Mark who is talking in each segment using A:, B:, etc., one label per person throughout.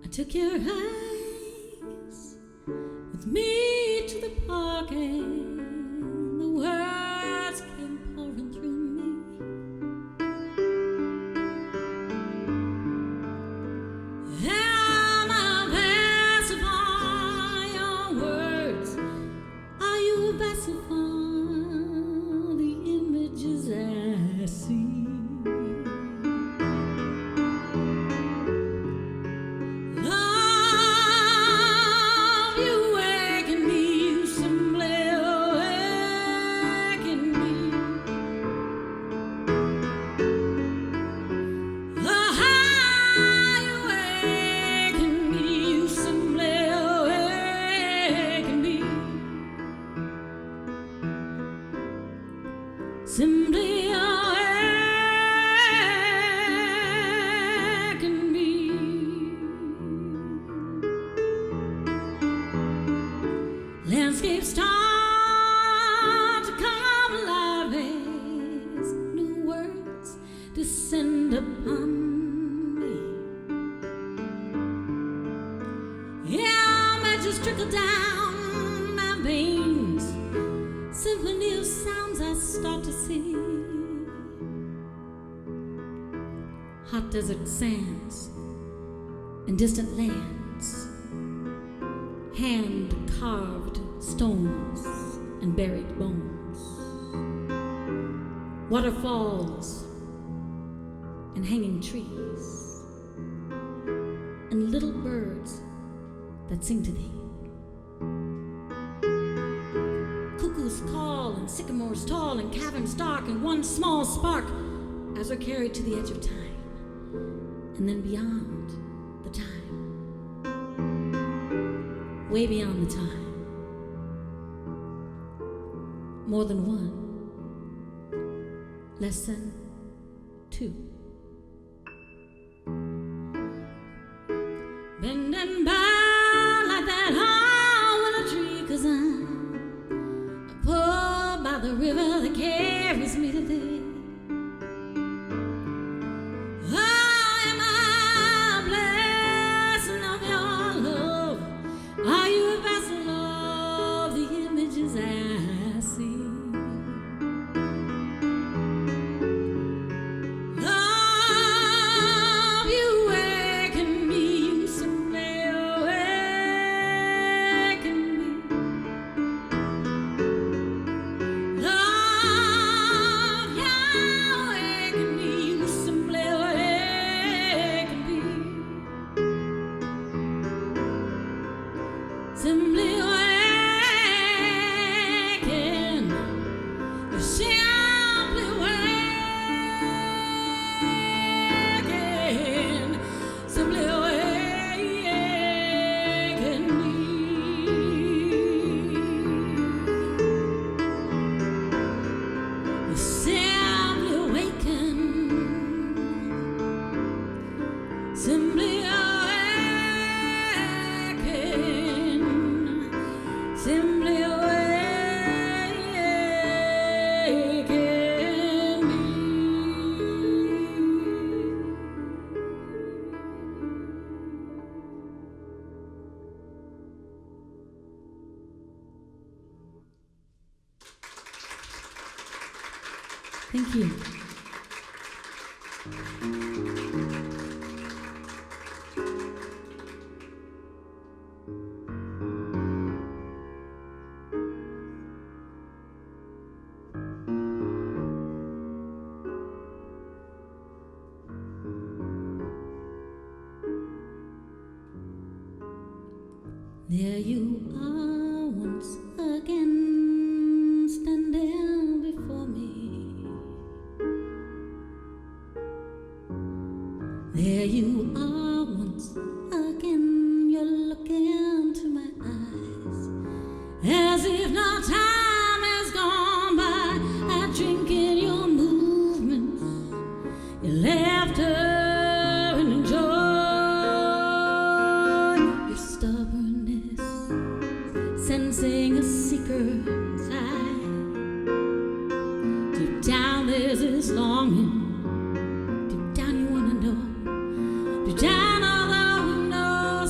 A: I took your eyes with me to the park and the words came pouring through me. Am I vessel for your words? Are you a vessel for the images I see? Simply awaken me. Landscapes start to come alive as new words descend upon me. Yeah, images trickle down my veins. Symphony of sounds I start to see. Hot desert sands and distant lands, hand-carved stones and buried bones, waterfalls and hanging trees, and little birds that sing to thee. Cuckoos call and sycamores tall and caverns dark, and one small spark as are carried to the edge of time, and then beyond the time, way beyond the time, more than one, less than two. Bend and bow like that hollow tree, 'cause I'm pulled by the river that carries me to thee. I am a blessing of your love. Are you a vessel of the images I see? Love, you awaken me, you simply awaken me. Love, you awaken me, you simply awaken me. Simply awaken, simply awaken, simply awaken me. Simply awaken, simply awaken, simply awaken me. Thank you. There you are once again, standing before me. There you are once again, you're looking into my eyes, as if no time has gone by. I drink in your movements, your laughter and your joy, your stubbornness, sensing a secret inside. Deep down there's this longing. Deep down you wanna know. Deep down although we know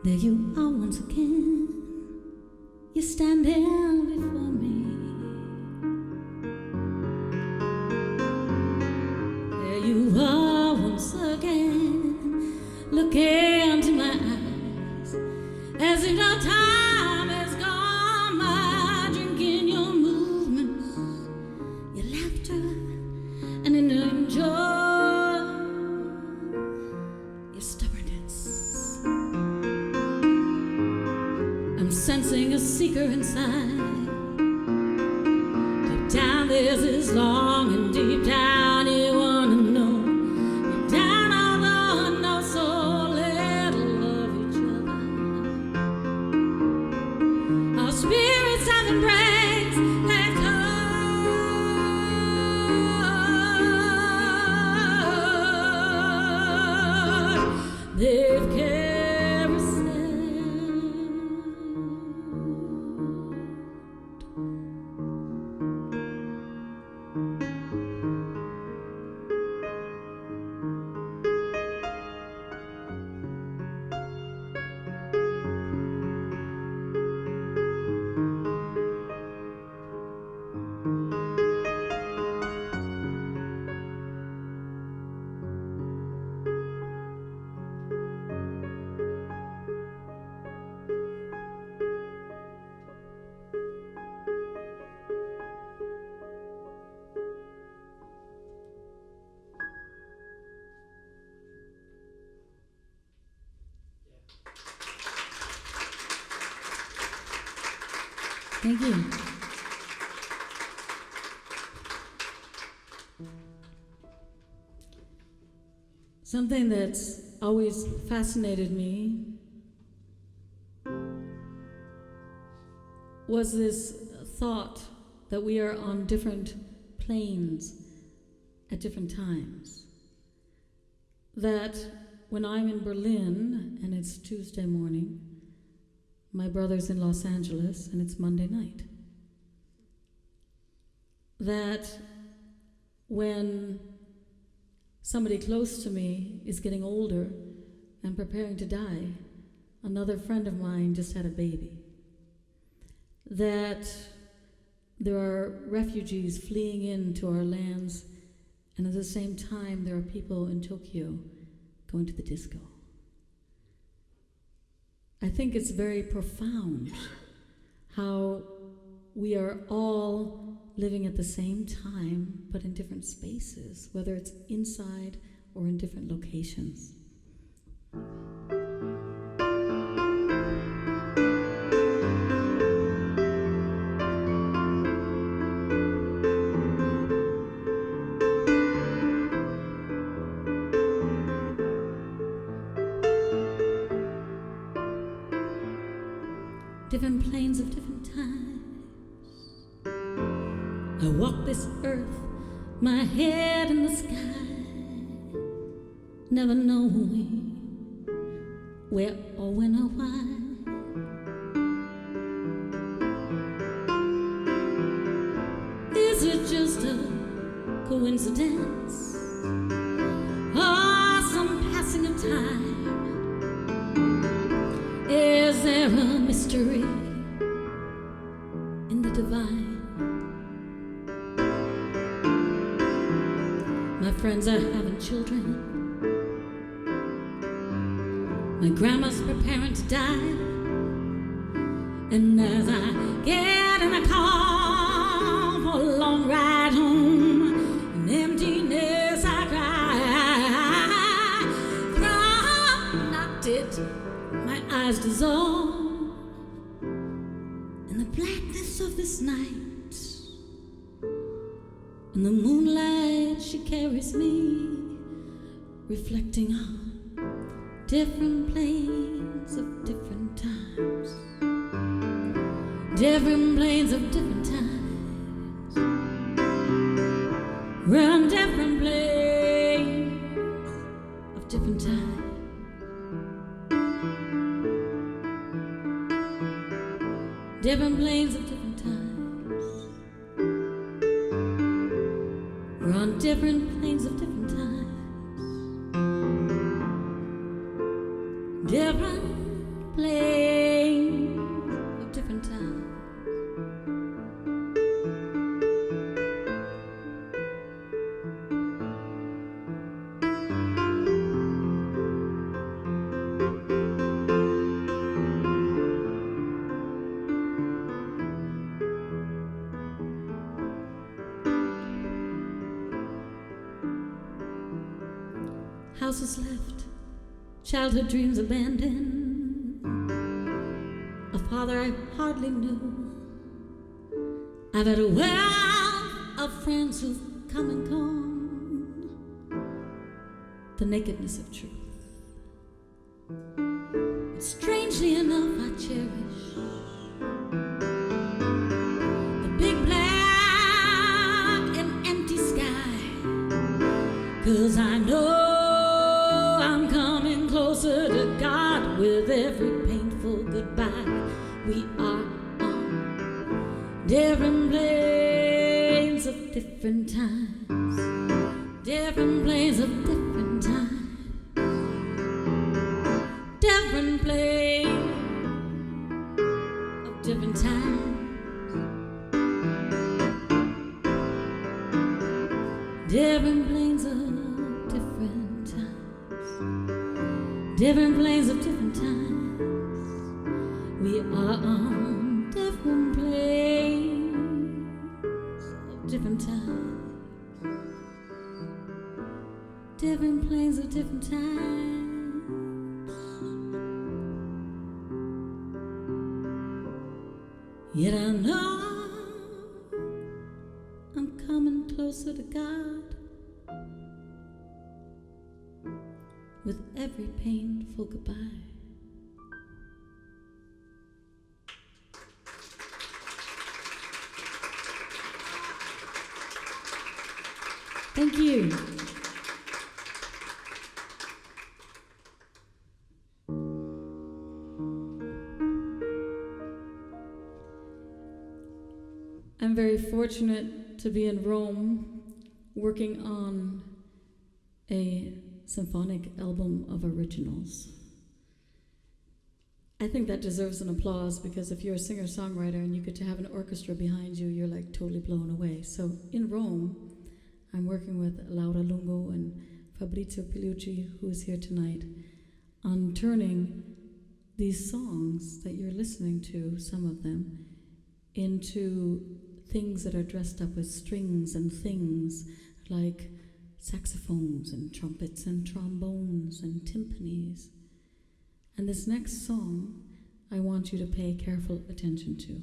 A: There you are once again. You're standing before me. There you are once again, looking into my eyes, as if no time has gone by, drinking your movements, your laughter, and enjoy your stubbornness. I'm sensing a seeker inside. Deep down there's this longing, deep down you wanna know. Deep down although I know so little of each other, our spirits have embraced, let go. They've Thank you. Something that's always fascinated me was this thought that we are on different planes at different times. That when I'm in Berlin and it's Tuesday morning, my brother's in Los Angeles and it's Monday night. That when somebody close to me is getting older and preparing to die, another friend of mine just had a baby. That there are refugees fleeing into our lands, and at the same time there are people in Tokyo going to the disco. I think it's very profound how we are all living at the same time, but in different spaces, whether it's inside or in different locations. Different planes of different times. I walk this earth, my head in the sky, never knowing where or when or why. Is it just a coincidence or some passing of time? Is there a mystery in the divine? My friends are having children. My grandma's preparing to die. And as I get in a car for a long ride home, in emptiness I cry. From knocked it, my eyes dissolve in the blackness of this night. In the moonlight she carries me, reflecting on different planes of different times. Different planes of different times. We're on different planes of different times. Different planes of different times. We're on different planes of different times. Different plains of different times. Houses left, childhood dreams abandoned, a father I hardly knew. I've had a wealth of friends who've come and gone, the nakedness of truth. But strangely enough, I cherish the big black and empty sky, 'cause I know closer to God with every painful goodbye. We are on different planes of different times, different planes of different times, different planes of different times, different planes of different times, different planes of different times. We are on different planes of different times, different planes of different times. Yet I know I'm coming closer to God with every painful goodbye. Thank you. I'm very fortunate to be in Rome working on a symphonic album of originals. I think that deserves an applause, because if you're a singer-songwriter and you get to have an orchestra behind you, you're like totally blown away. So in Rome, I'm working with Laura Lungo and Fabrizio Pilucci, who is here tonight, on turning these songs that you're listening to, some of them, into things that are dressed up with strings and things like saxophones and trumpets and trombones and timpanis. And this next song, I want you to pay careful attention to,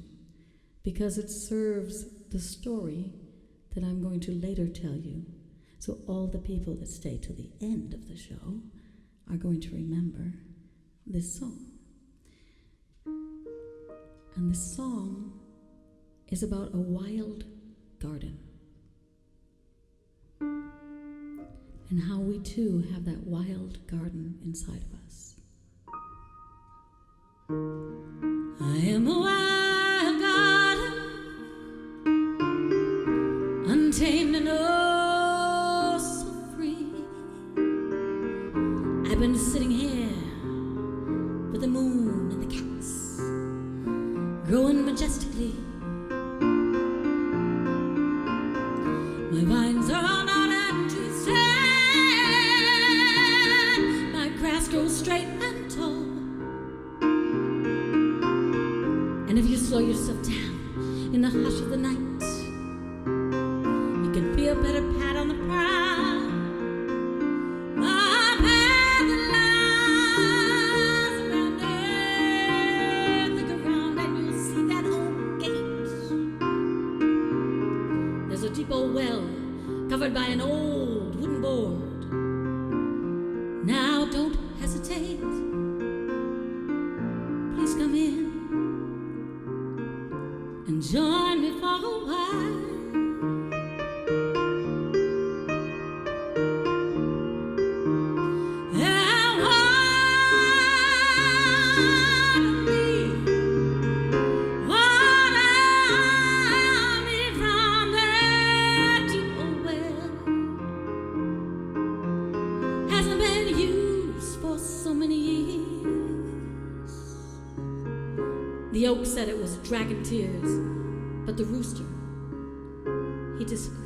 A: because it serves the story that I'm going to later tell you. So all the people that stay till the end of the show are going to remember this song. And this song is about a wild garden, and how we too have that wild garden inside of us. I am a wild garden, untamed and oh so free. I've been sitting here with the moon and the cats growing majestically. My vines are all not and twisted, my grass grows straight and tall. And if you slow yourself down in the hush of the night, you can feel a better pat on the prow. My path that lies around there, look around and you'll see that old gate. There's a deep old well covered by an old wooden board. Now don't hesitate, please come in and join me for a while. And water me from that deep old well. Hasn't been used for so many years. The oak said it was dragon tears, but the rooster, he disagreed.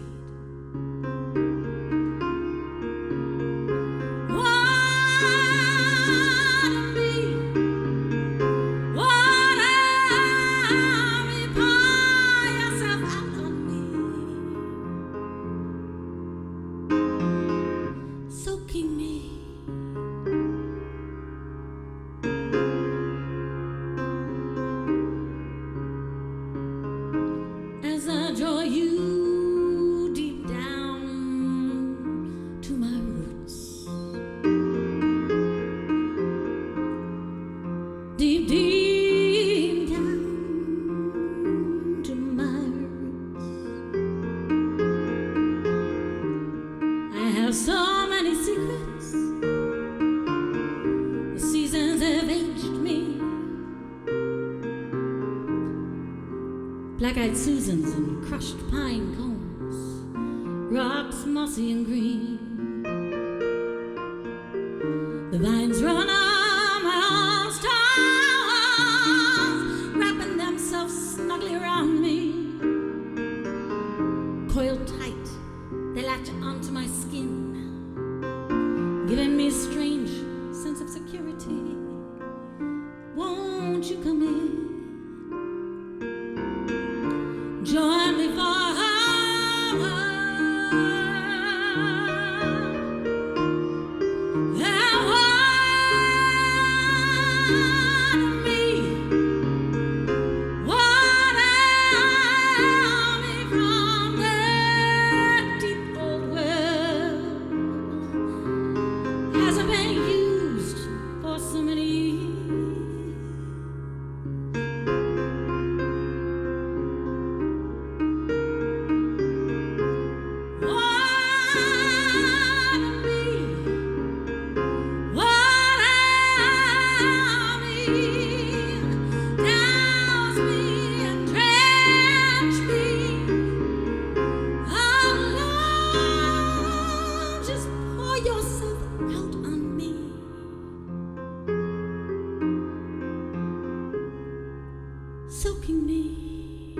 A: Black-eyed Susans and crushed pine cones, rocks mossy and green. The vines run on my all stars, wrapping themselves snugly around me. Coiled tight, they latch onto my skin, giving me a strange sense of security. Won't you come in? Join me for soaking me.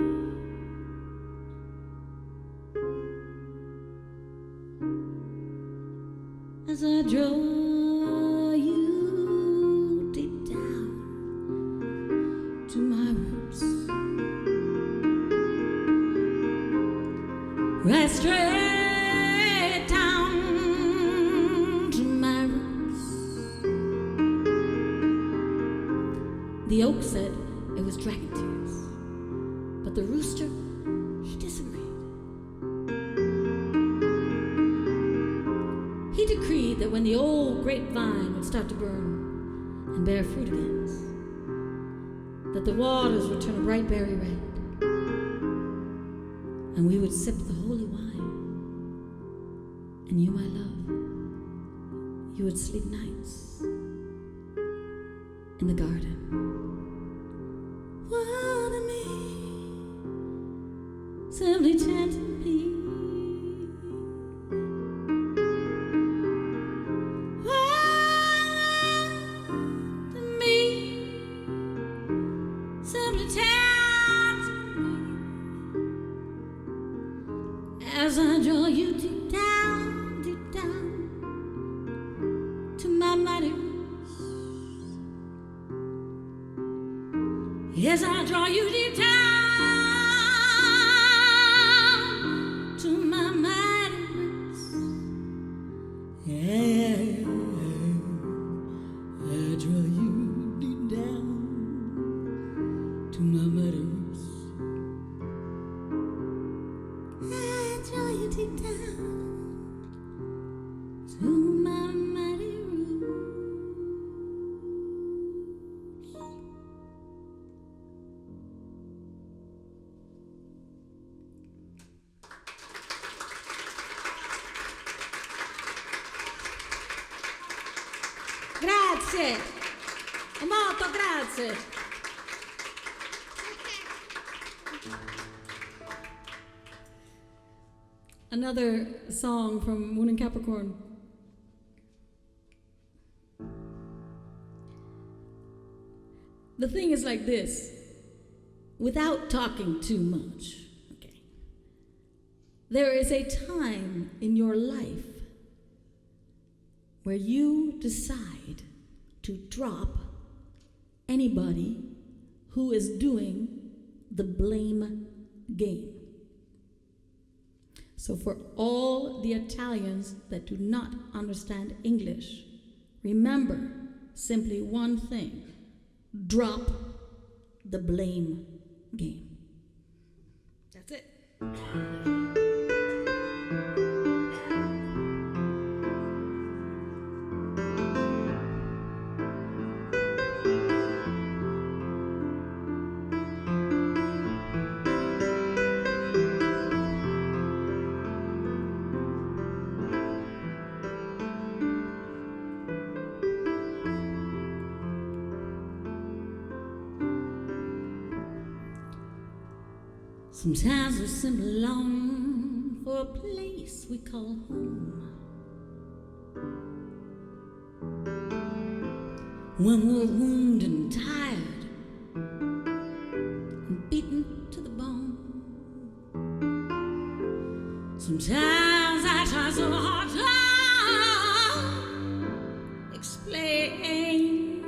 A: As I draw you deep down to my roots, right straight down to my roots. The oak said it was dragon tears, but the rooster, he disagreed. He decreed that when the old grapevine would start to burn and bear fruit again, that the waters would turn a bright berry red, and we would sip the holy wine. And you, my love, you would sleep nights in the garden. What a me, simply chanting me. As I draw you deep down to my mighty roots. As I draw you deep down to my mighty roots. Yeah, I draw you deep down to my mighty roots. Draw you deep down to my mighty roots. Grazie, molto grazie. Another song from Moon and Capricorn. The thing is like this. without talking too much, okay, there is a time in your life where you decide to drop anybody who is doing the blame game. So for all the Italians that do not understand English, remember simply one thing: drop the blame game. That's it. Sometimes we simply long for a place we call home. When we're wounded and tired and beaten to the bone. Sometimes I try so hard to explain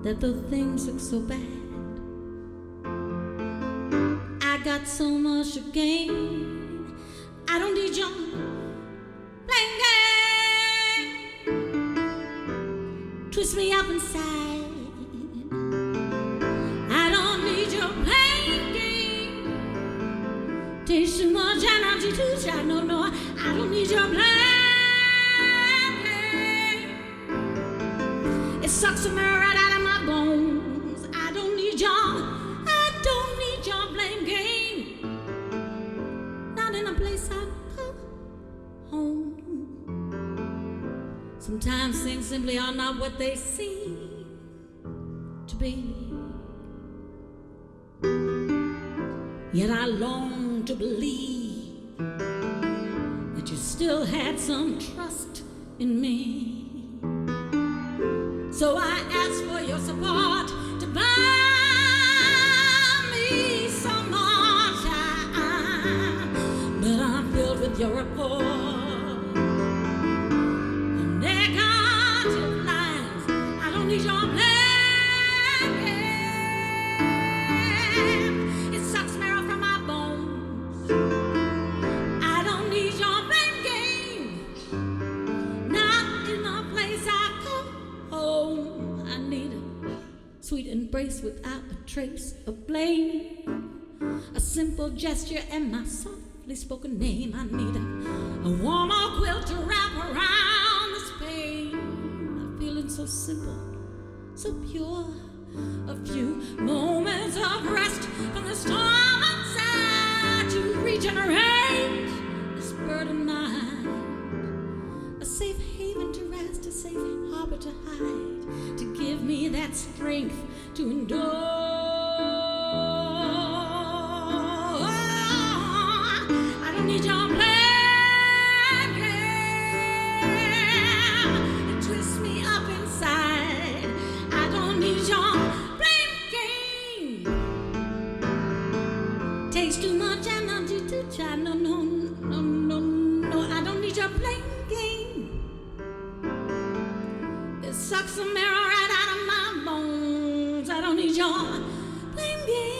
A: that though things look so bad, I got so much to gain. I don't need your blame game. Twist me up inside. I don't need your blame game. Takes too much energy to try. No, no, I don't need your blame game. It sucks the marrow right out of my bones. I don't need your blame game. Not in a place I call home. Sometimes things simply are not what they seem to be. Yet I long to believe that you still had some trust in me. So I ask for your support to buy your report and negative lines. I don't need your blame game. It sucks marrow from my bones. I don't need your blame game. Not in a place I call home. I need a sweet embrace without a trace of blame. A simple gesture and my soft spoken name. I need a warmer quilt to wrap around this pain. I'm feeling so simple, so pure. A few moments of rest from the storm outside to regenerate this burdened mind. A safe haven to rest, a safe harbor to hide, to give me that strength to endure. Need your blame game. It twists me up inside. I don't need your blame game. Takes too much energy to try. No, no, no, no, no. I don't need your blame game. It sucks the marrow right out of my bones. I don't need your blame game.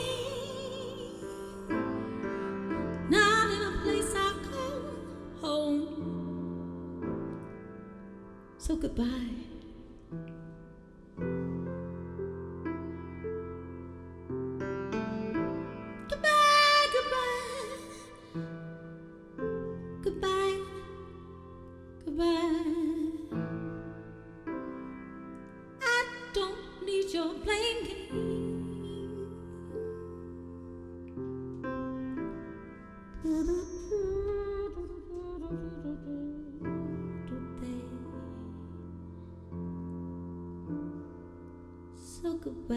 A: So goodbye. Goodbye, goodbye. Goodbye, goodbye. I don't need your blame game. So goodbye.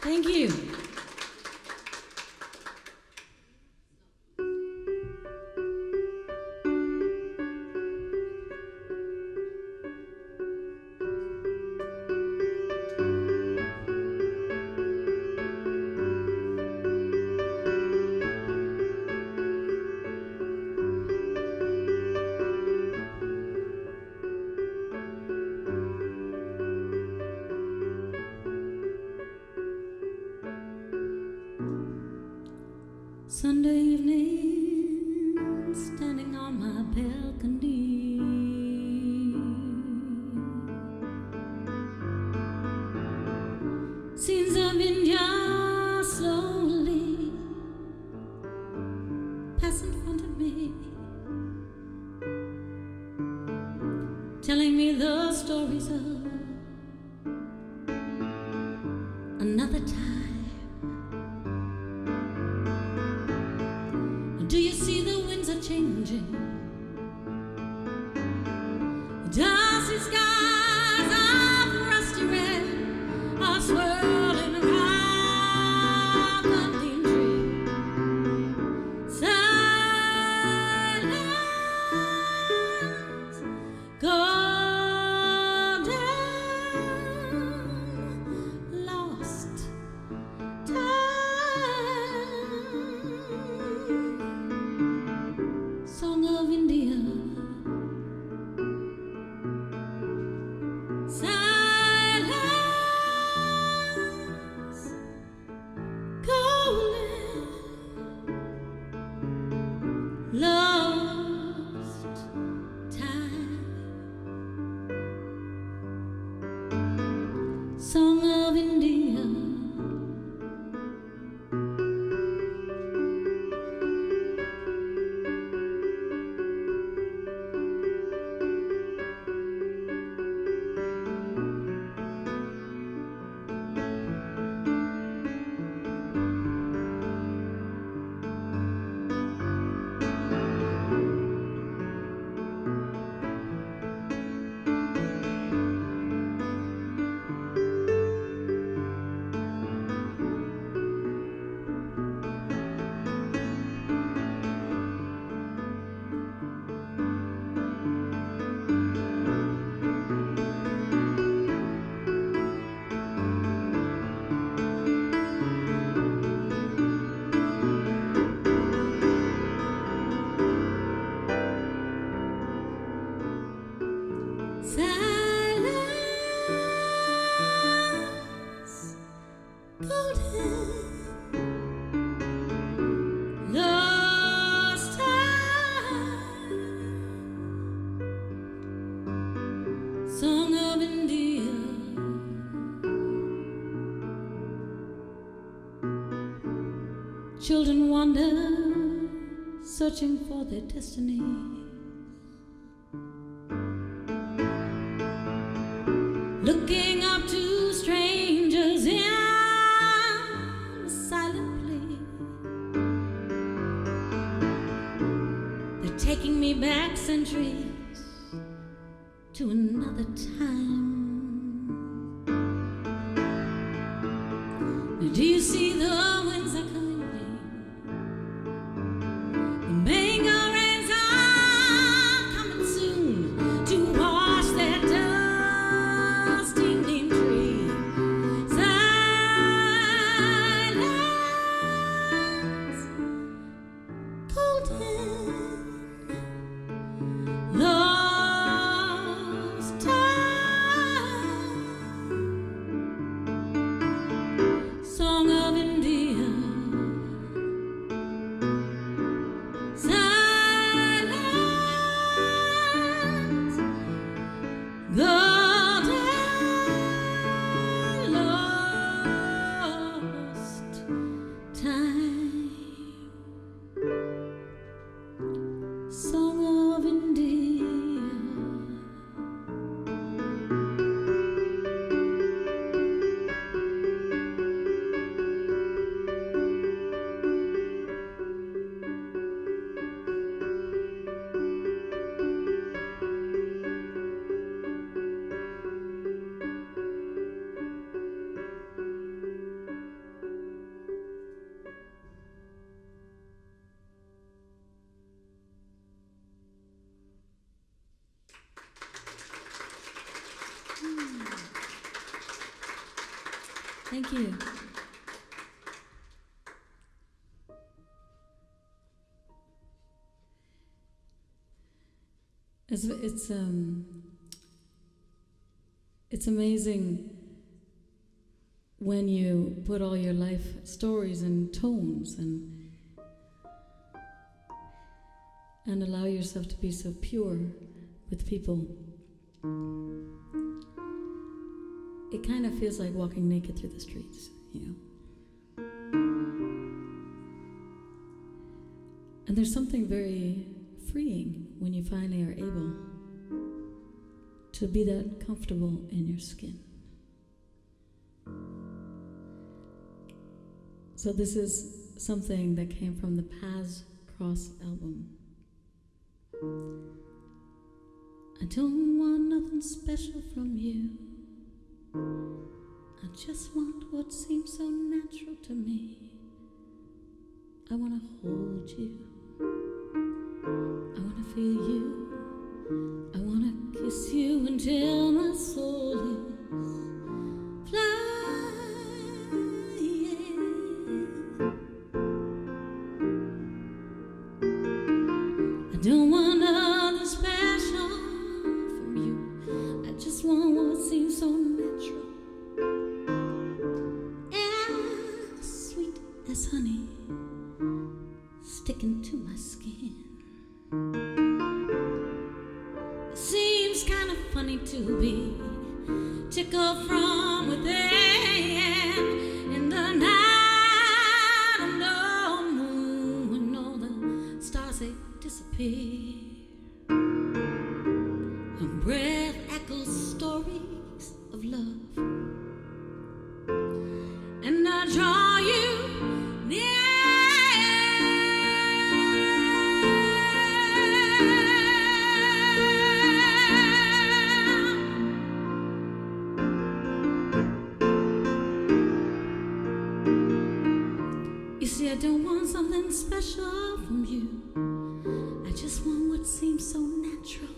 A: Thank you. Sunday evening, standing on my balcony, scenes of India slowly pass in front of me, telling me the stories of another time. Do you see the winds are changing? Dusty skies of rusty red are swirling around the lean tree. Silence, golden, lost time. Song of India. Silence, golden, lost time. Song of India. Silence, golden, lost time. Song of India. Children wander, searching for their destiny. Looking up to strangers in silent plea. They're taking me back centuries to another time. Now, do you see the winds are coming? The mango rains are coming soon to wash their dusty neem tree. Silence, golden, lost time. Song of India. Thank you. It's amazing when you put all your life stories and tones and allow yourself to be so pure with people. It kind of feels like walking naked through the streets, you know. And there's something very freeing when you finally are able to be that comfortable in your skin. So this is something that came from the Paths Cross album. I don't want nothing special from you. I just want what seems so natural to me. I want to hold you. I want to feel you. I want to kiss you until my soul is flying. I don't want nothing special from you. I just want what seems so natural and sweet as honey sticking to my skin. It seems kind of funny to be tickled from within in the night of no moon when all the stars they disappear. A breath echoes stories of love, and I draw you near. You see, I don't want something special from you. I just want what seems so natural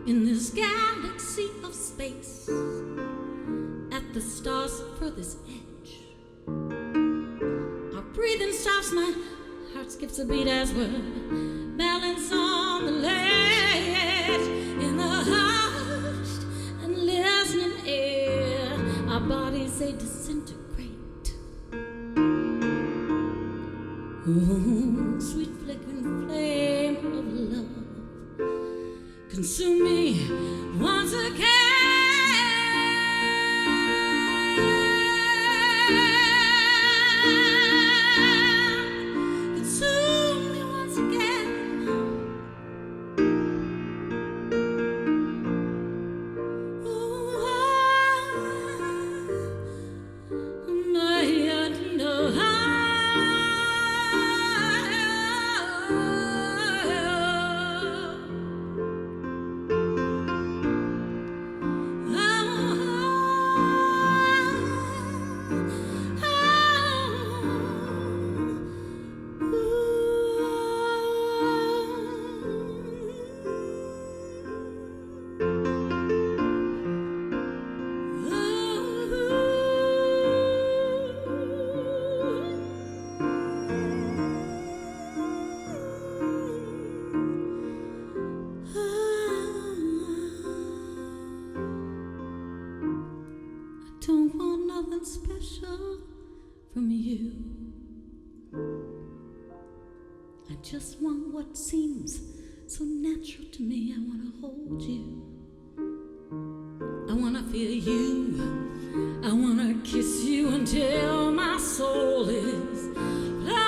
A: in this galaxy of space at the star's furthest edge. Our breathing stops, my heart skips a beat as we're balanced on the ledge in the hushed and listening air. Our bodies they disintegrate. Oh, sweet flickering flame of love, consume me once again. Consume me once again. Don't want nothing special from you. I just want what seems so natural to me. I want to hold you. I want to feel you. I want to kiss you until my soul is flying.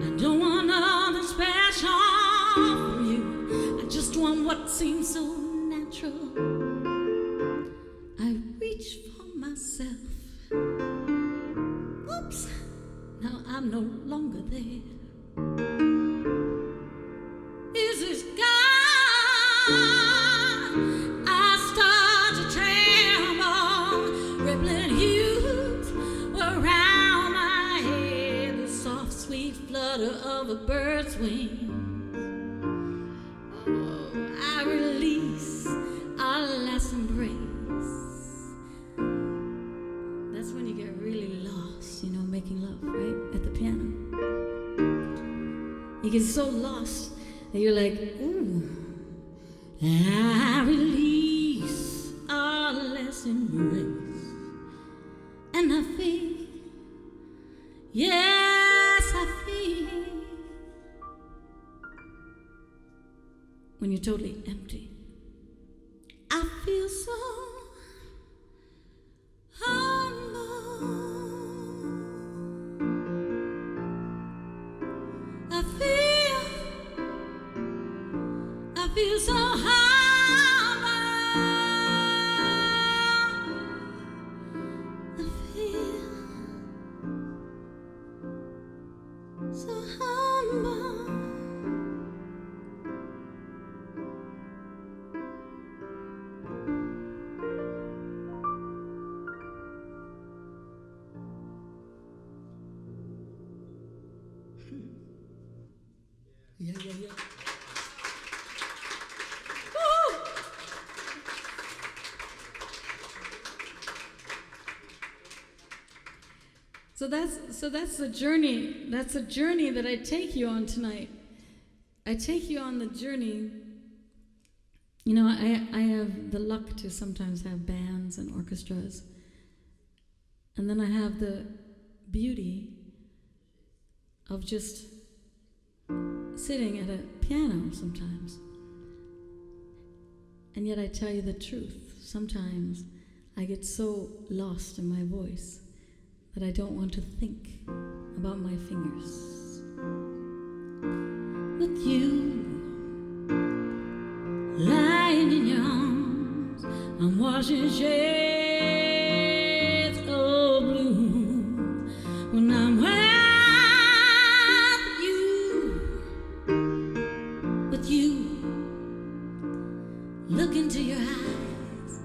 A: I don't want nothing special from you. I just want what seems so natural. I reach for myself. Oops, now I'm no longer there. Is this God? I start to tremble, rippling hues around my head, the soft sweet flutter of a bird's wings. Oh, I release our last embrace. That's when you get really lost, you know, making love, right? At the piano. You get so lost that you're like, ooh, I release our last embrace. And I feel, yes, I feel, when you're totally empty, I feel so humble. I feel so humble. I feel so humble. Yeah. Woo! So that's the journey. That's a journey that I take you on tonight. I take you on the journey. You know, I have the luck to sometimes have bands and orchestras. And then I have the beauty of just sitting at a piano sometimes. And yet I tell you the truth. Sometimes I get so lost in my voice that I don't want to think about my fingers. With you lying in your arms, I'm washing shades of blue. When I'm with you, look into your eyes,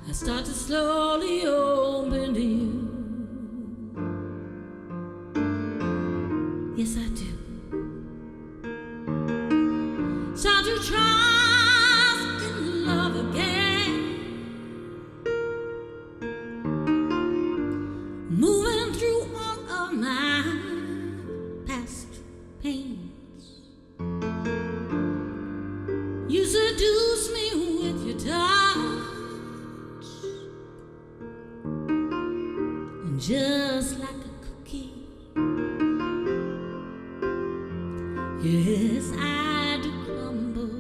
A: I start to slowly open to you. Yes, I do. Start to trust in love again, moving through all of my past pains. You seduce me with your touch, and just like a cookie, yes, I do crumble.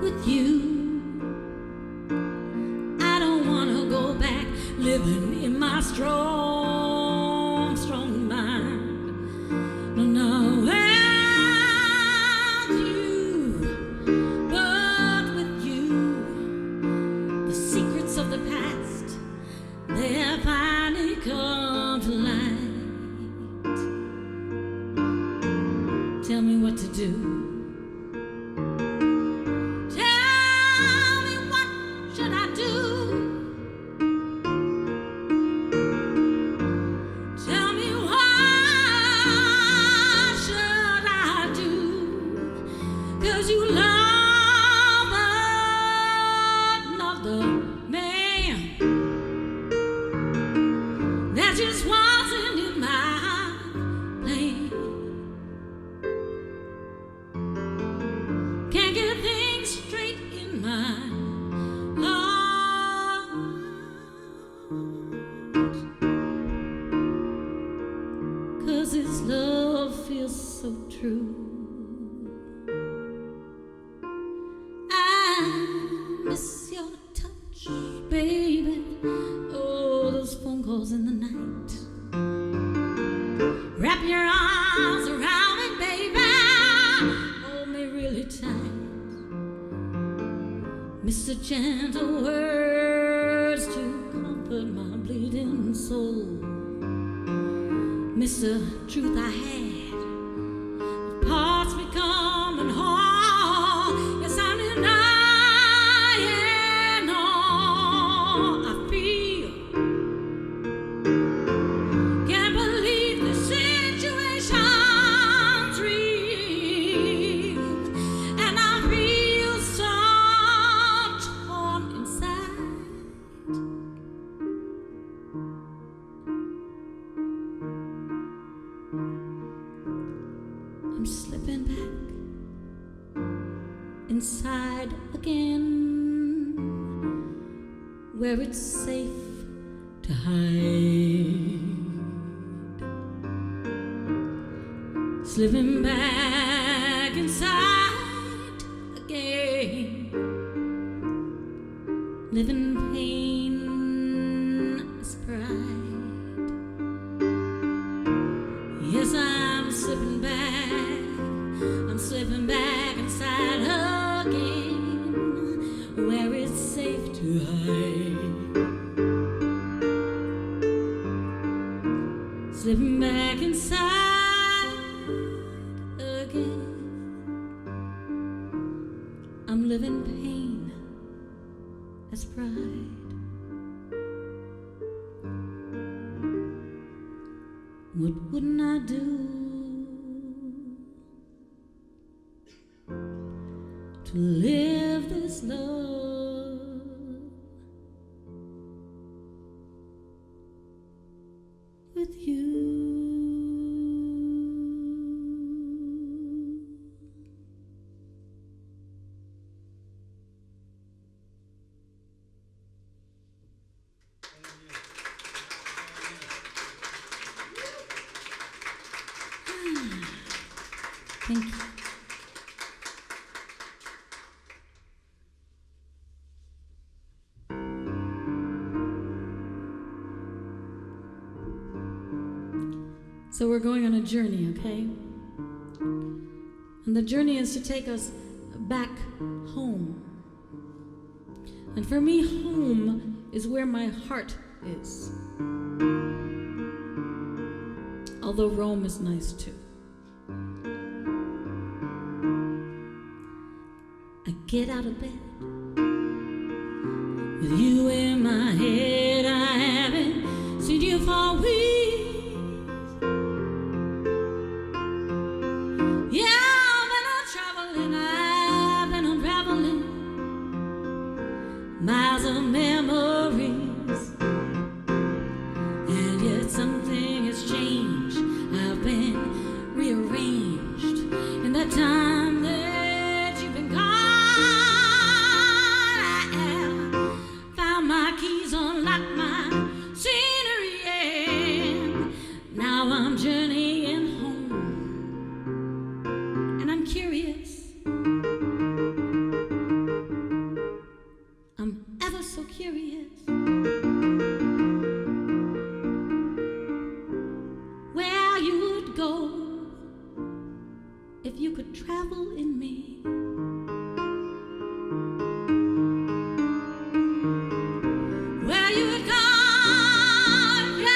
A: With you, I don't want to go back living in my strong mind. No, without you, but with you, the secrets of the past, they have finally come to light. Tell me what to do. Tell me what should I do? Tell me what should I do? 'Cause you love another man that just wasn't in my plan. Can't get things straight in my heart, 'cause this love feels so true. I miss your touch, baby. Oh, those phone calls in the night. Wrap your arms around me, baby. Hold me really tight. Miss the gentle words to comfort my bleeding soul. Miss the truth I had, parts becoming whole. Yes, I'm denying all I feel. inside again, where it's safe to hide. Slipping back inside again, living pain as pride. Yes, I'm slipping back inside again, where it's safe to hide. Slipping back inside again, I'm living pain as pride. What wouldn't I do to live this love with you? Thank you. So we're going on a journey, okay? And the journey is to take us back home. And for me, home is where my heart is. Although Rome is nice too. I get out of bed with you in my head. I haven't seen you for weeks. Miles of memories, and yet something has changed. I've been rearranged in that time that you've been gone. I have found my keys, unlocked my scenery, and now I'm journeying home. And I'm curious, ever so curious, where you would go if you could travel in me. Where you would go if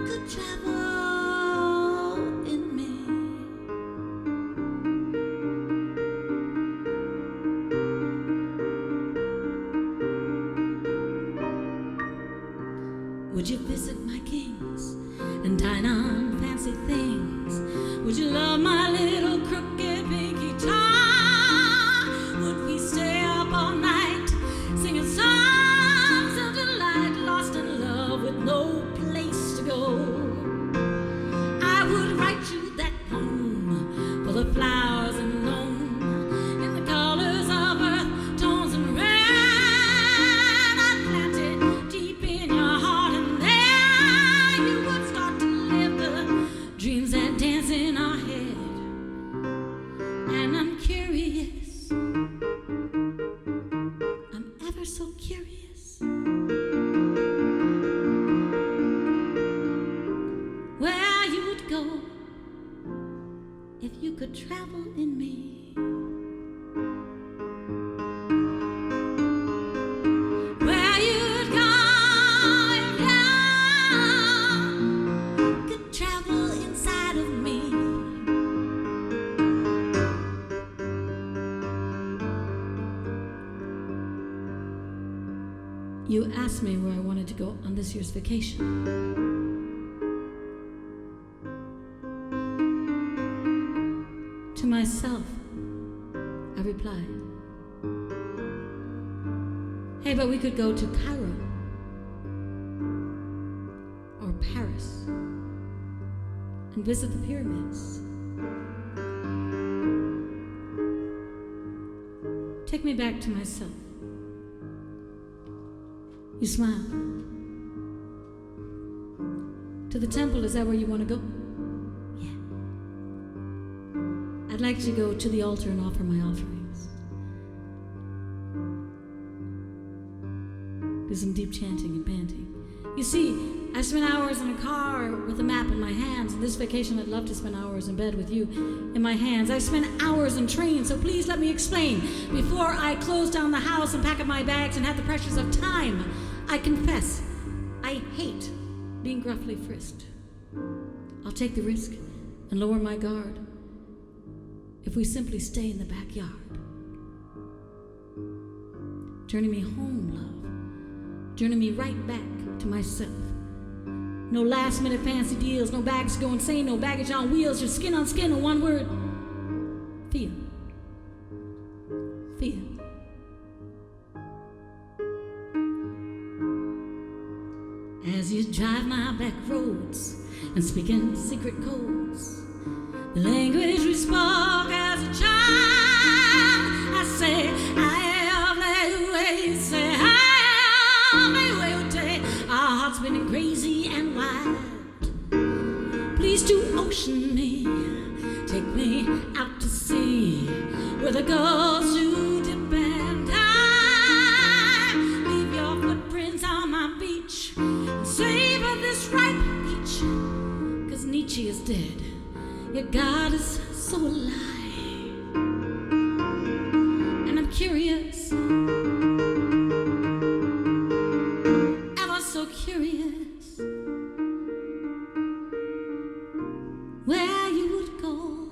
A: you could travel in me. Would you visit my kings and dine on fancy things? Would you love my little crooked pink guitar? Would we stay up all night singing songs of delight, lost in love with no place to go? I would write you that poem full of flowers and loam, in the colors of earth, tones and red. I'd plant it deep in your heart, and there you would start to live the dreams that dance in our head. And I'm curious, I'm ever so curious, where you would go if you could travel in me. Where you'd go if you could travel inside of me. You asked me where I wanted to go on this year's vacation. To myself, I replied, hey, but we could go to Cairo or Paris and visit the pyramids. Take me back to myself. You smile. To the temple, is that where you want to go? Yeah. I'd like to go to the altar and offer my offerings. Do some deep chanting and panting. You see, I spent hours in a car with a map in my hands, and this vacation I'd love to spend hours in bed with you in my hands. I spent hours in trains, so please let me explain. Before I close down the house and pack up my bags and have the pressures of time, I confess, I hate being gruffly frisked. I'll take the risk and lower my guard if we simply stay in the backyard. Journey me home, love. Journey me right back to myself. No last minute fancy deals, no bags to go insane, no baggage on wheels, just skin on skin in one word. Feel. Feel. As you drive my back roads and speak in secret codes, the language we spoke as a child, I say, I am the way, say, I am the way, our hearts been crazy and wild. Please do ocean me, take me out to sea, where the gulls do dip and dive. Leave your footprints on my beach, and savor this ripe peach, 'cause Nietzsche is dead, yet God is so alive. And I'm curious, curious, where you would go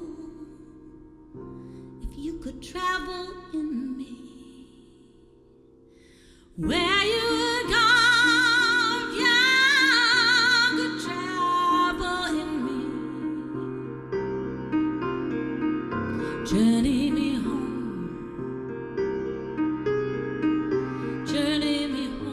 A: if you could travel in me. Where you would go if you could travel in me. Journey me home. Journey me home.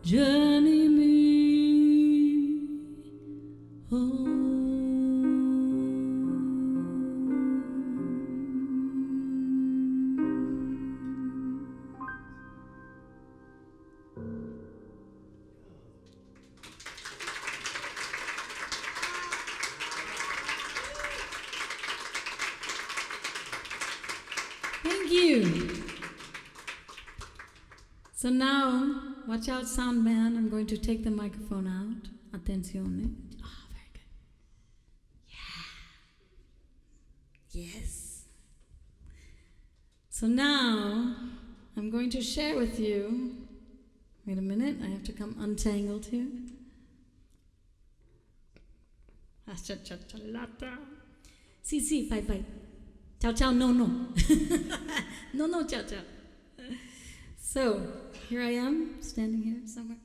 A: Journey me home. Thank you. So now, watch out, sound man. I'm going to take the microphone out. Attenzione. Oh, very good. Yeah. Yes. So now, I'm going to share with you. Wait a minute, I have to come untangled here. Sì, fai. Ciao, no. No, ciao. So, here I am, standing here somewhere.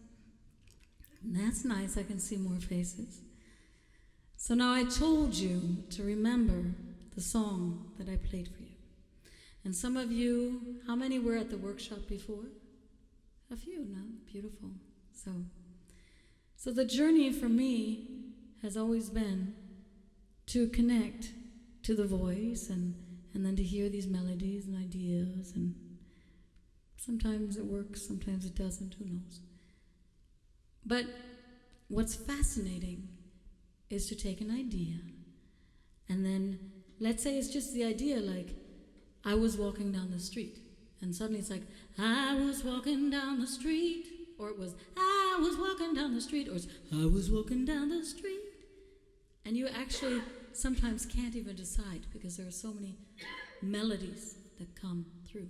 A: And that's nice, I can see more faces. So now I told you to remember the song that I played for you. And some of you, how many were at the workshop before? A few, no? Beautiful. So the journey for me has always been to connect to the voice and then to hear these melodies and ideas, and sometimes it works, sometimes it doesn't, who knows. But what's fascinating is to take an idea and then, let's say it's just the idea, like, I was walking down the street, and suddenly it's like, I was walking down the street, or it was, I was walking down the street, or it's, I was walking down the street. And you actually sometimes can't even decide because there are so many melodies that come through.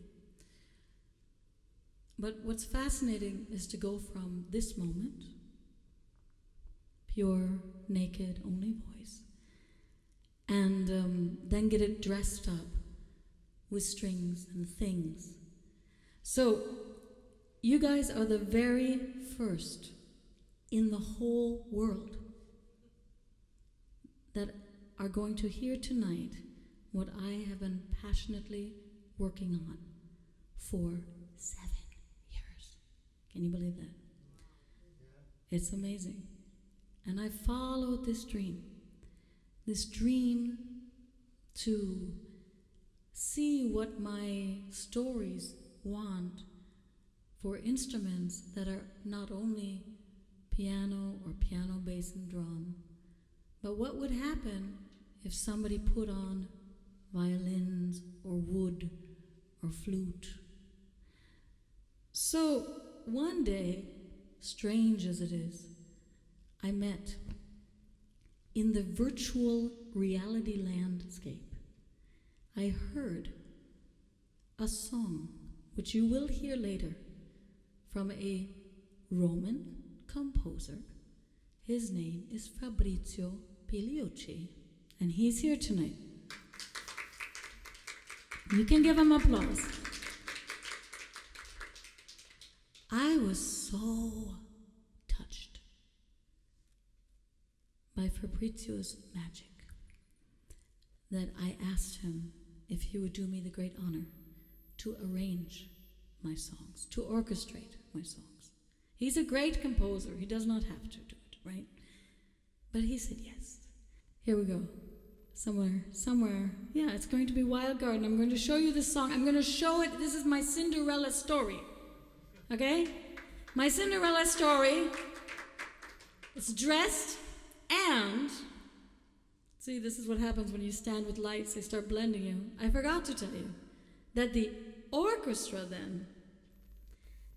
A: But what's fascinating is to go from this moment, pure, naked, only voice, and then get it dressed up with strings and things. So, you guys are the very first in the whole world that are going to hear tonight what I have been passionately working on for 7 years. Can you believe that? It's amazing. And I followed this dream to see what my stories want for instruments that are not only piano or piano, bass, and drum, but what would happen if somebody put on violins or wood or flute. So one day, strange as it is, I met in the virtual reality landscape. I heard a song, which you will hear later, from a Roman composer. His name is Fabrizio Pigliucci, and he's here tonight. You can give him applause. I was so touched by Fabrizio's magic that I asked him if he would do me the great honor to arrange my songs, to orchestrate my songs. He's a great composer. He does not have to do it, right? But he said yes. Here we go. Somewhere. Yeah, it's going to be Wild Garden. I'm going to show you this song. I'm going to show it. This is my Cinderella story. Okay? My Cinderella story. It's dressed and... See, this is what happens when you stand with lights. They start blending you. I forgot to tell you that the orchestra then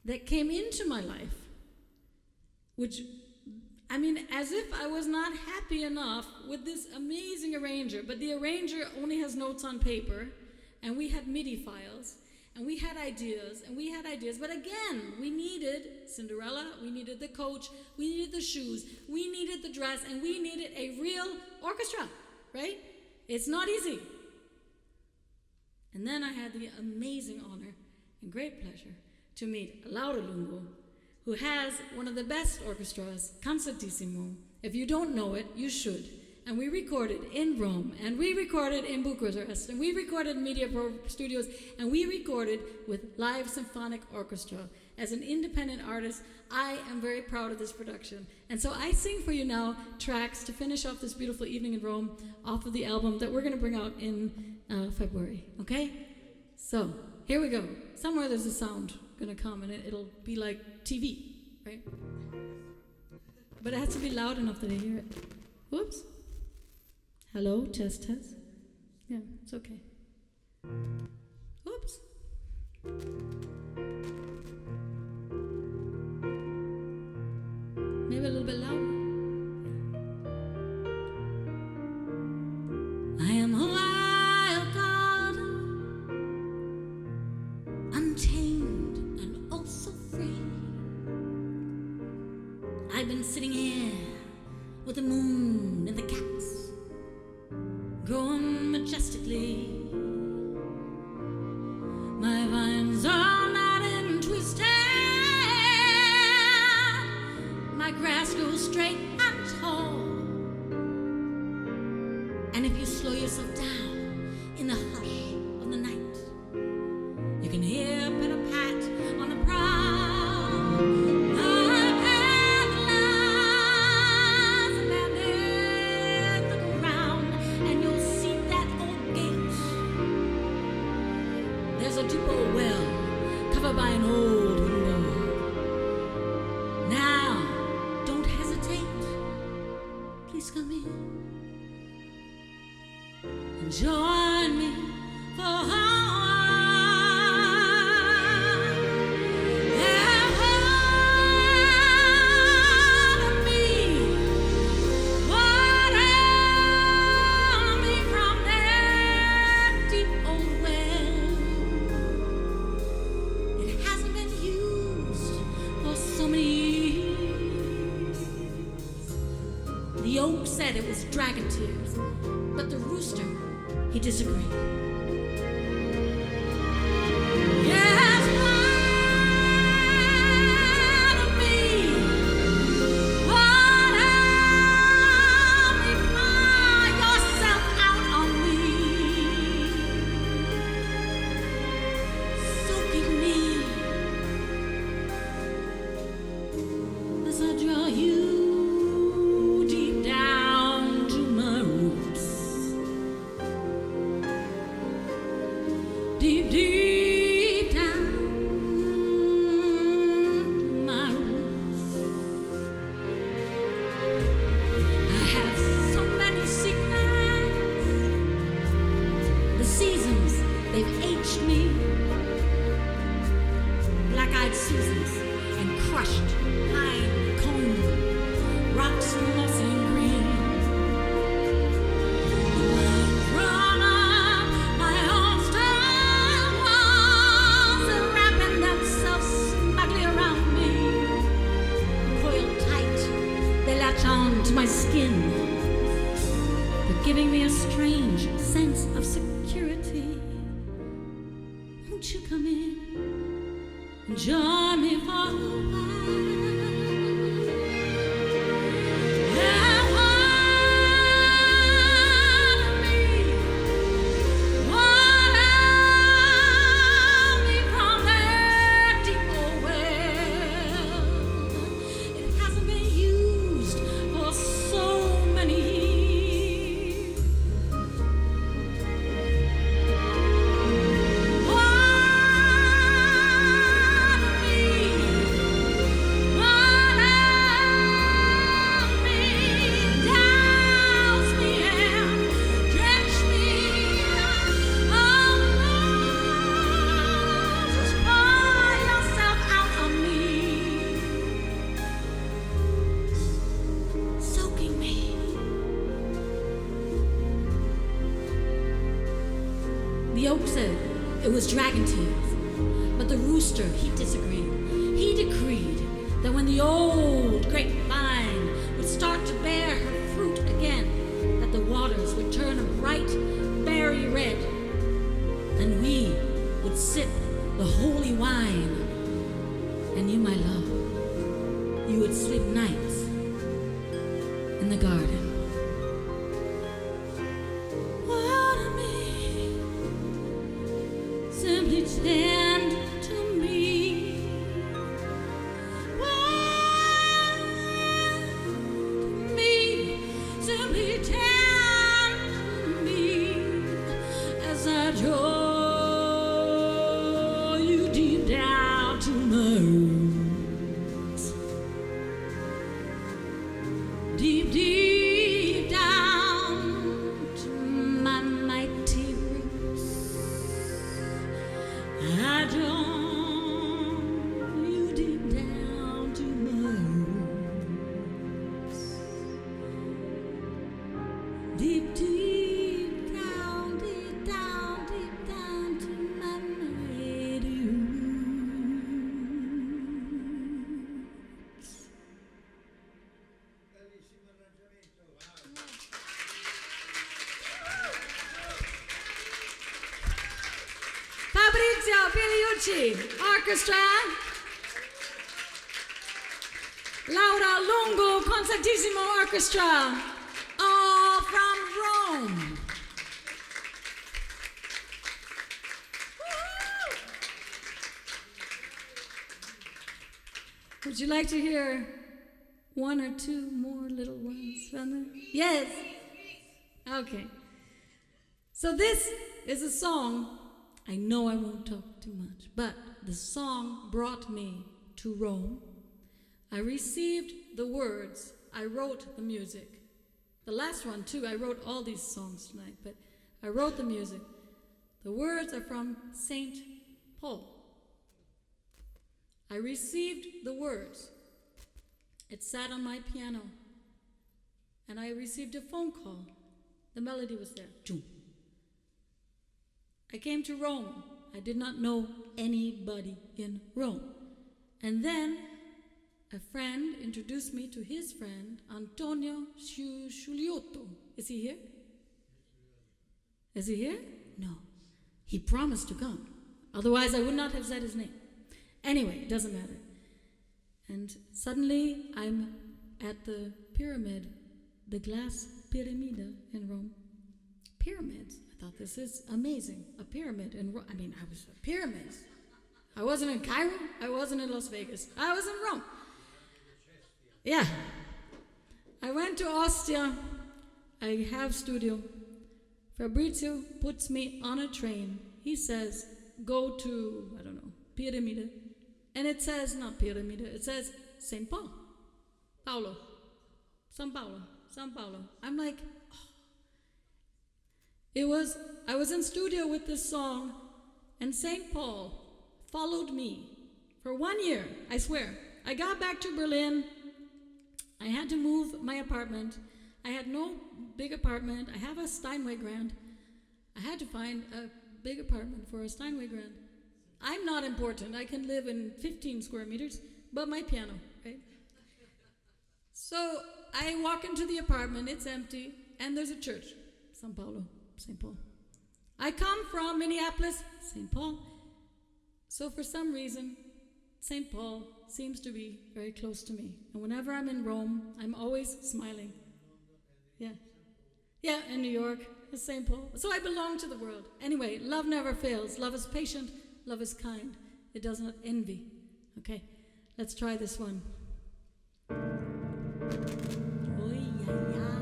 A: that came into my life, which, I mean, as if I was not happy enough with this amazing arranger, but the arranger only has notes on paper, and we had MIDI files, and we had ideas, but again, we needed Cinderella, we needed the coach, we needed the shoes, we needed the dress, and we needed a real orchestra, right? It's not easy. And then I had the amazing honor and great pleasure to meet Laura Lungo, who has one of the best orchestras, Concertissimo. If you don't know it, you should. And we recorded in Rome, and we recorded in Bucharest, and we recorded in Media Pro Studios, and we recorded with Live Symphonic Orchestra. As an independent artist, I am very proud of this production. And so I sing for you now tracks to finish off this beautiful evening in Rome off of the album that we're going to bring out in February, okay? So, here we go. Somewhere there's a sound going to come, and it'll be like TV, right? But it has to be loud enough that I hear it. Whoops. Hello, test. Yeah, it's okay. Oops. Maybe a little bit louder. I am a wild garden, untamed and also free. I've been sitting here with the moon and the cats, growing majestically. My vines are not in twisted, my grass grows straight and tall. And if you slow yourself down in the hush of the night, you can hear pitter-pat on the prowl. My path lies abandoned the ground, and you'll see that old gate. There's a deep old well covered by an old window. Now, don't hesitate. Please come in and join me for it hasn't been you The oak said it was dragon tears, but the rooster, he disagreed. Yes, fly to me, fly yourself out on me, soaking me as I draw you deep down to my roots. Deep, deep down to my roots. I have so many secrets. The seasons, they've aged me. Black-eyed Susans and crushed pine cone, rocks mossy and green. Run up my own stone walls and wrapping themselves snugly around me. Coiled tight, they latch on to my skin. They're giving me a strange sense of security. Won't you come in and join me for a while? The oak said it was dragon tears, but the rooster, he disagreed. He decreed that when the old grapevine would start to bear her fruit again, that the waters would turn a bright berry red, and we would sip the holy wine. And you, my love, you would sleep nights in the garden. Simply tend to me. Well, to me, simply tend to me as I draw you deep down to my roots. Deep, deep down to my mighty roots. I draw you deep down to my roots. Deep, deep down, deep down, deep down to my mighty roots.
B: Bellissimo arrangiamento, wow.
A: Fabrizio Piliucci, orchestra. Laura Lungo, concertissimo orchestra. All from Rome. Woo-hoo! Would you like to hear one or two more little ones from them? Yes. Okay. So this is a song. I know I won't talk too much, but the song brought me to Rome. I received the words. I wrote the music. The last one, too, I wrote all these songs tonight, but I wrote the music. The words are from St. Paul. I received the words. It sat on my piano, and I received a phone call. The melody was there. I came to Rome. I did not know anybody in Rome. And then a friend introduced me to his friend, Antonio Sciuliotto. Is he here? Is he here? No. He promised to come. Otherwise, I would not have said his name. Anyway, it doesn't matter. And suddenly, I'm at the pyramid, the glass pyramida in Rome. Pyramids. I thought, this is amazing. A pyramid in Rome. I mean, I was at pyramids. I wasn't in Cairo. I wasn't in Las Vegas. I was in Rome. Yeah. I went to Ostia. I have studio. Fabrizio puts me on a train. He says, go to, I don't know, Pyramida. And it says, not Pyramida, it says St. Paul. Paulo. San Paulo. San Paulo. I'm like, oh. I was in studio with this song, and St. Paul followed me for 1 year, I swear. I got back to Berlin. I had to move my apartment. I had no big apartment. I have a Steinway Grand. I had to find a big apartment for a Steinway Grand. I'm not important. I can live in 15 square meters, but my piano, right? So I walk into the apartment. It's empty, and there's a church, San Paulo, St. Paul. I come from Minneapolis, St. Paul. So for some reason, St. Paul seems to be very close to me. And whenever I'm in Rome, I'm always smiling. Yeah. Yeah, in New York, it's St. Paul. So I belong to the world. Anyway, love never fails. Love is patient. Love is kind. It does not envy. Okay, let's try this one. Oh, yeah, yeah.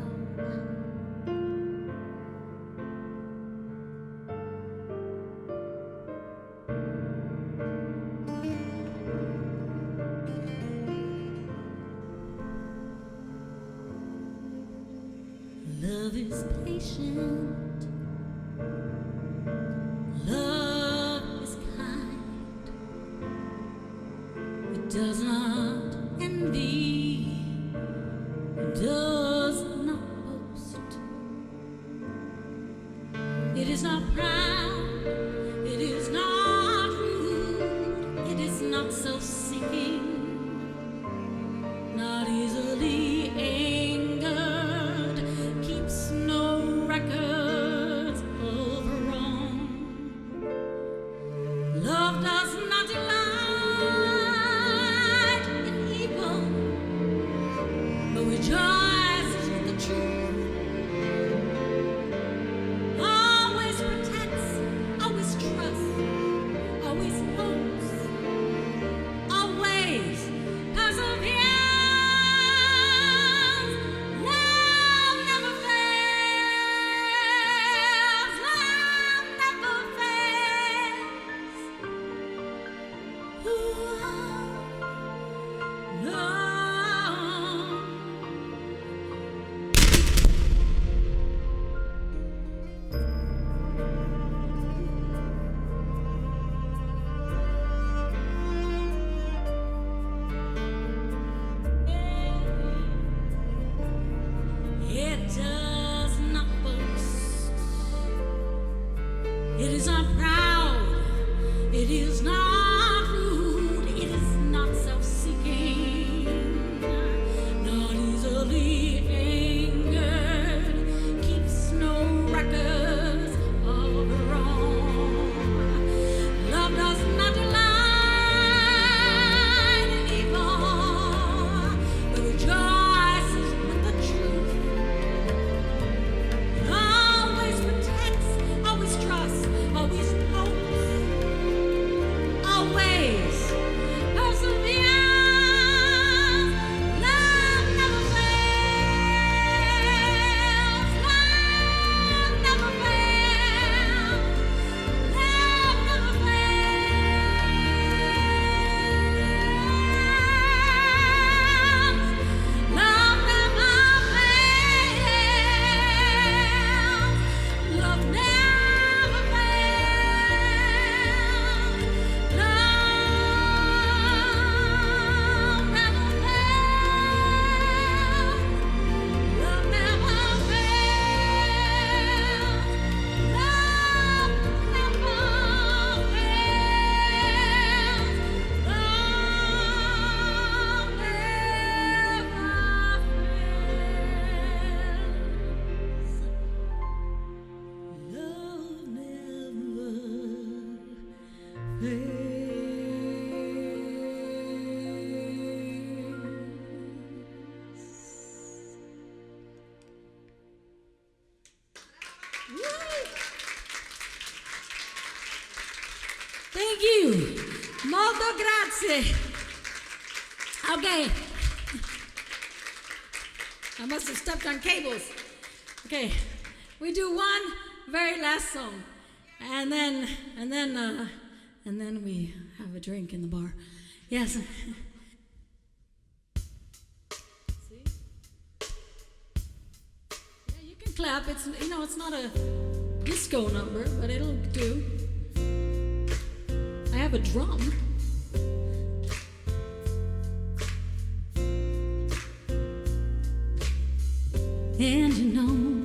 A: Love is patient. Love is kind. It does not envy. It does not boast. It is not proud. It is not rude. It is not self-seeking. Not easily angered. Keeps no records of wrong. Thank you. Molto grazie. Okay. I must have stepped on cables. Okay. We do one very last song. And then we have a drink in the bar. Yes. See? Yeah, you can clap. It's not a disco number, but it'll do. I have a drum. And you know,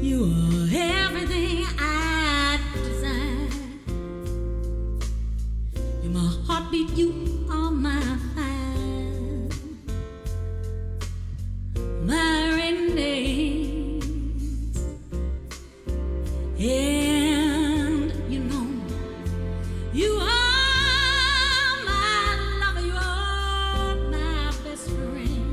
A: you are everything I desire. You're my heartbeat, you are my fire, my rainy days. And you know, you are my lover, you are my best friend.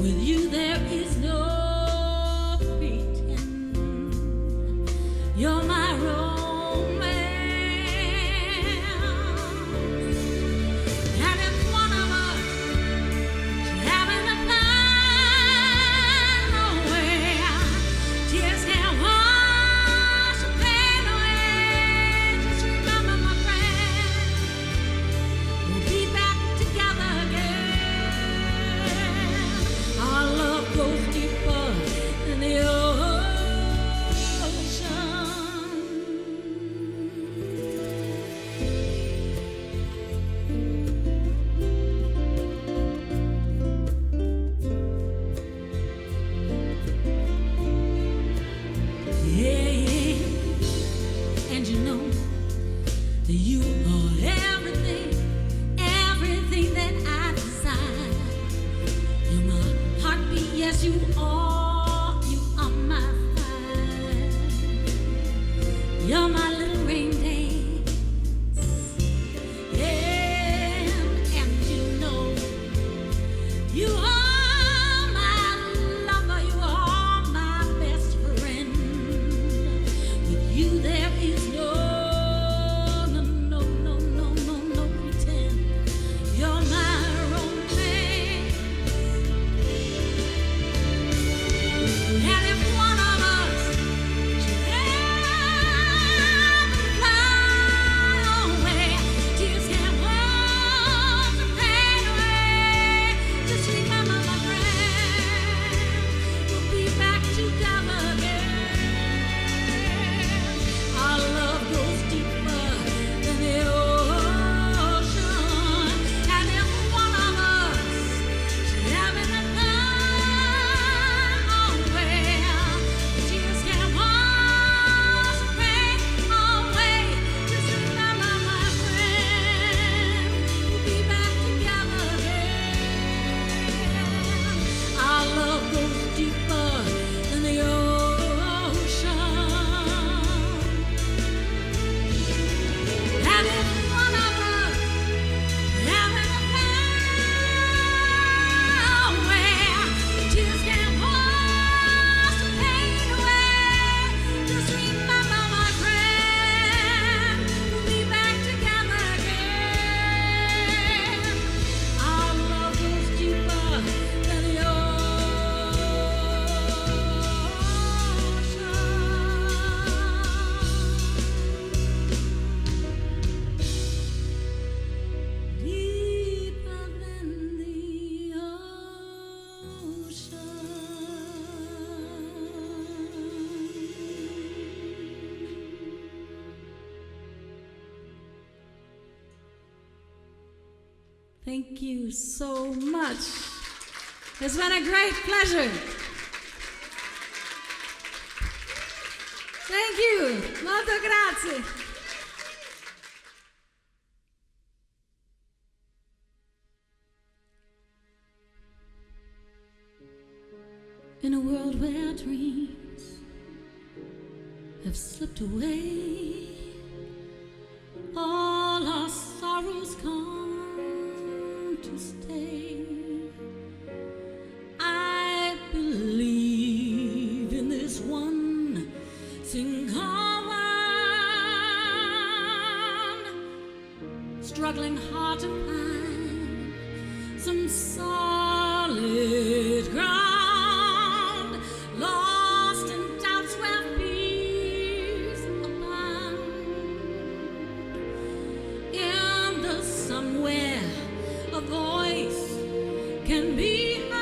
A: With you there is no pretend. You're my romance. And if one of us should having a blind away, tears can wash the pain away. Just remember, my friend, we'll be back together again. Our love goes deeper than the ocean. Yeah, and you know that you are everything, everything that I desire. You're my heartbeat, yes you are my fire. You're my little rain dance. And you know, you are my lover, you are my best friend. With you there is no pretend. You're my romance. And if one of us should ever fly away, tears can wash the pain away. Just remember, my friend, we'll be back together again. Our love goes deeper than the ocean. And if one of us should having a long way, tears can wash the pain away. Just remember, my friend, we'll be back together again. Our love goes deeper than the ocean. And if one of us having a long way, tears can wash the pain away. Just remember, my friend, we'll be back together again. Our love goes deeper than the deeper than the ocean. Thank you so much. It's been a great pleasure. Thank you. Molto grazie. In a world where dreams have slipped away, all our sorrows come to stay. I believe in this one thing called solid ground, lost in doubts where fears abound. In the somewhere a voice can be heard.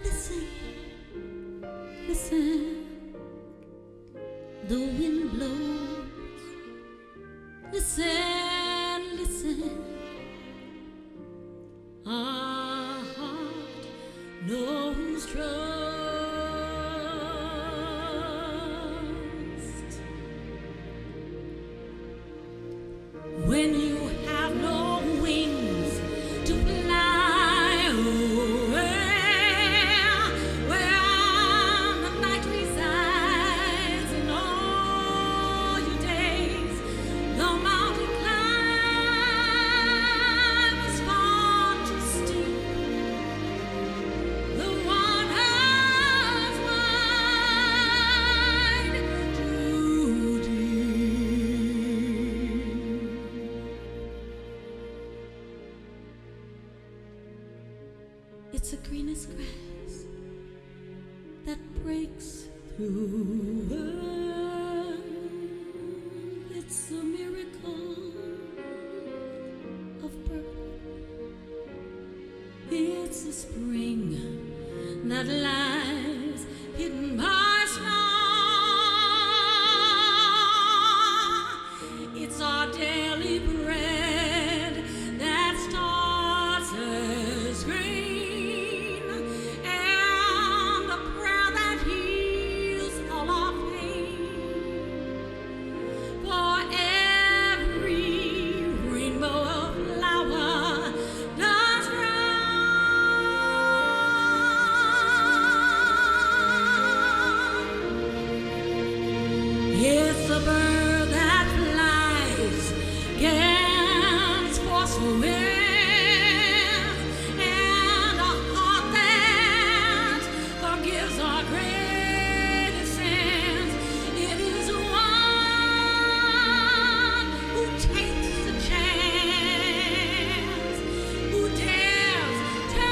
A: Listen, listen. The wind blows. Listen, listen. Our heart knows trust. When you have no wings to fly away, where the night resides in all your days, the mountain climb is far too steep, the waters wide too deep. It's the greenest grass that breaks through earth. It's a miracle of birth. It's the spring that lies hidden by snow. It's our daily bread that starts as green, and a prayer that heals all our pain. For every rainbow of flower does run. It's a bird that flies, gains force for wings, and a heart that forgives our greatest sins. It is one who takes a chance, who dares to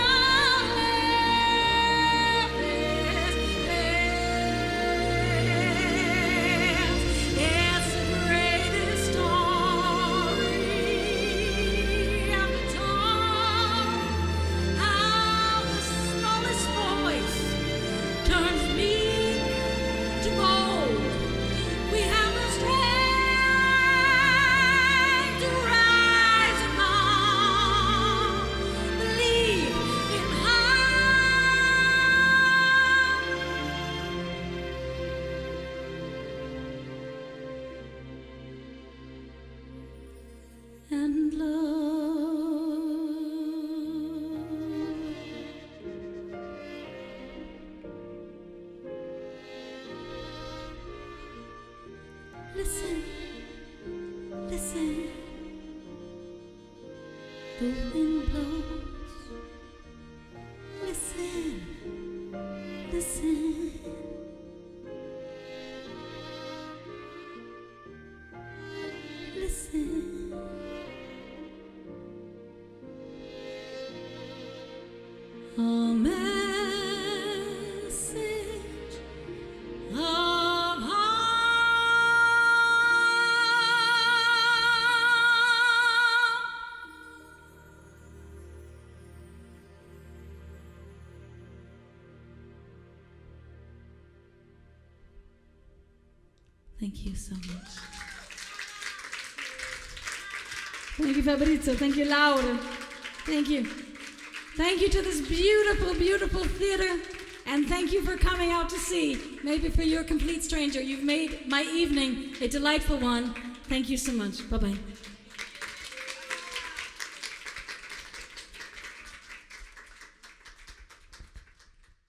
A: live this dance. It's the greatest story ever told, how the smallest voice turns meek to bold. We have the strength to rise above, believe in heart and love. Listen, listen. The wind blows. Listen, listen. Listen. A message of Thank you so much. Thank you, Fabrizio. Thank you, Laura. Thank you. Thank you to this beautiful, beautiful theater. And thank you for coming out to see. Maybe for your complete stranger. You've made my evening a delightful one. Thank you so much. Bye-bye.